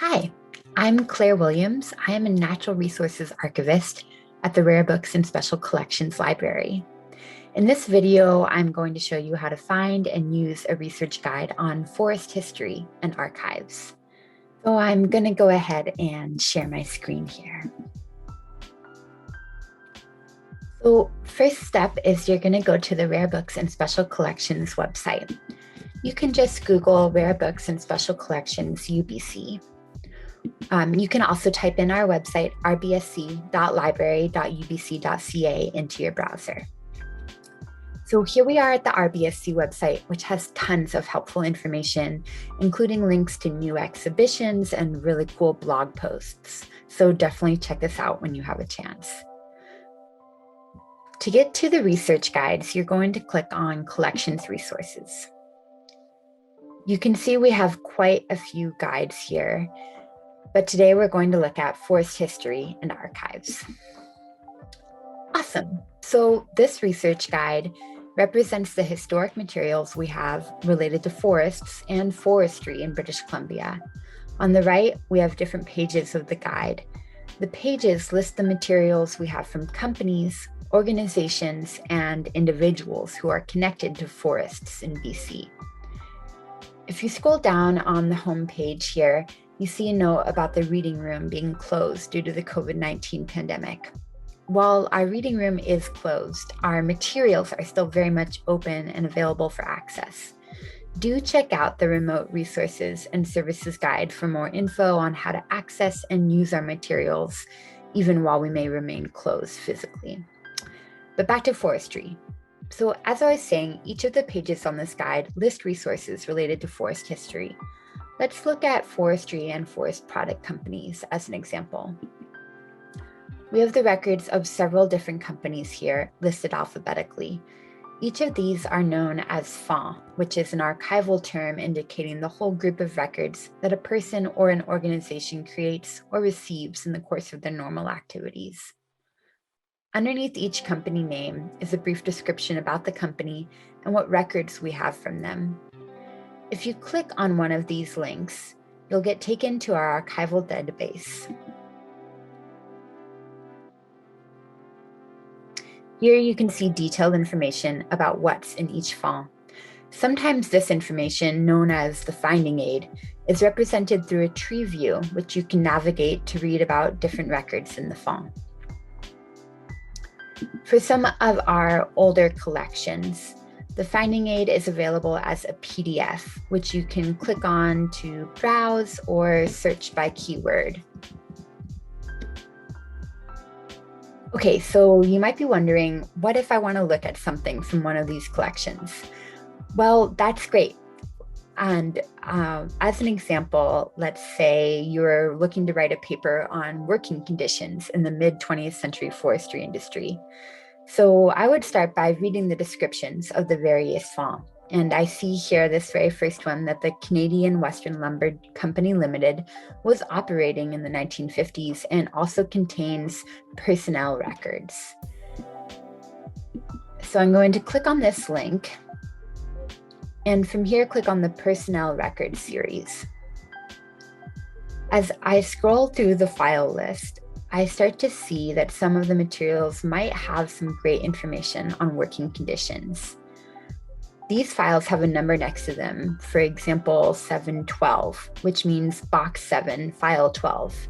Hi, I'm Claire Williams. I am a Natural Resources Archivist at the Rare Books and Special Collections Library. In this video, I'm going to show you how to find and use a research guide on forest history and archives. So I'm going to go ahead and share my screen here. So first step is you're going to go to the Rare Books and Special Collections website. You can just Google Rare Books and Special Collections UBC. You can also type in our website, rbsc.library.ubc.ca, into your browser. So here we are at the RBSC website, which has tons of helpful information, including links to new exhibitions and really cool blog posts. So definitely check this out when you have a chance. To get to the research guides, you're going to click on Collections Resources. You can see we have quite a few guides here, but today we're going to look at forest history and archives. Awesome. So this research guide represents the historic materials we have related to forests and forestry in British Columbia. On the right, we have different pages of the guide. The pages list the materials we have from companies, organizations, and individuals who are connected to forests in BC. If you scroll down on the home page here, you see a note about the reading room being closed due to the COVID-19 pandemic. While our reading room is closed, our materials are still very much open and available for access. Do check out the Remote Resources and Services Guide for more info on how to access and use our materials, even while we may remain closed physically. But back to forestry. So as I was saying, each of the pages on this guide list resources related to forest history. Let's look at forestry and forest product companies as an example. We have the records of several different companies here listed alphabetically. Each of these are known as fonds, which is an archival term indicating the whole group of records that a person or an organization creates or receives in the course of their normal activities. Underneath each company name is a brief description about the company and what records we have from them. If you click on one of these links, you'll get taken to our archival database. Here you can see detailed information about what's in each fond. Sometimes this information, known as the finding aid, is represented through a tree view, which you can navigate to read about different records in the fond. For some of our older collections, the finding aid is available as a PDF, which you can click on to browse or search by keyword. Okay, so you might be wondering, what if I want to look at something from one of these collections? Well, that's great. And as an example, let's say you're looking to write a paper on working conditions in the mid-20th century forestry industry. So I would start by reading the descriptions of the various fonds. And I see here this very first one that the Canadian Western Lumber Company Limited was operating in the 1950s and also contains personnel records. So I'm going to click on this link. And from here, click on the Personnel Records series. As I scroll through the file list, I start to see that some of the materials might have some great information on working conditions. These files have a number next to them, for example, 712, which means box 7, file 12.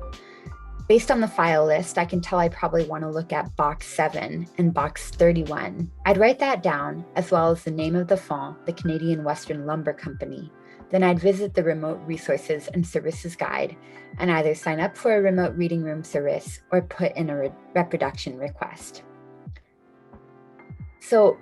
Based on the file list, I can tell I probably want to look at box 7 and box 31. I'd write that down, as well as the name of the fond, the Canadian Western Lumber Company. Then I'd visit the Remote Resources and Services Guide and either sign up for a remote reading room service or put in a reproduction request. So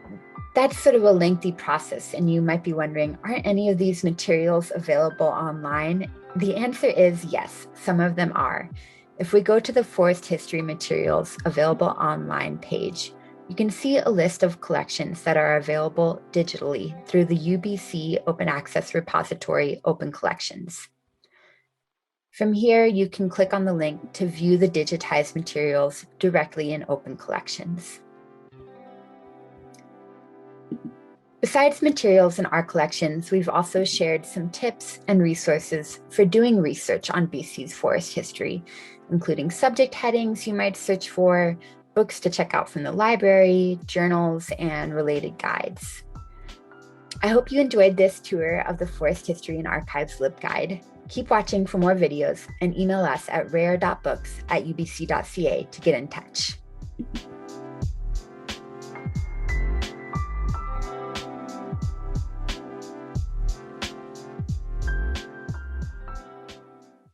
that's sort of a lengthy process, and you might be wondering, aren't any of these materials available online? The answer is yes, some of them are. If we go to the Forest History Materials Available Online page, you can see a list of collections that are available digitally through the UBC Open Access Repository Open Collections. From here, you can click on the link to view the digitized materials directly in Open Collections. Besides materials in our collections, we've also shared some tips and resources for doing research on BC's forest history, including subject headings you might search for, books to check out from the library, journals, and related guides. I hope you enjoyed this tour of the Forest History and Archives LibGuide. Keep watching for more videos and email us at rare.books@ubc.ca to get in touch.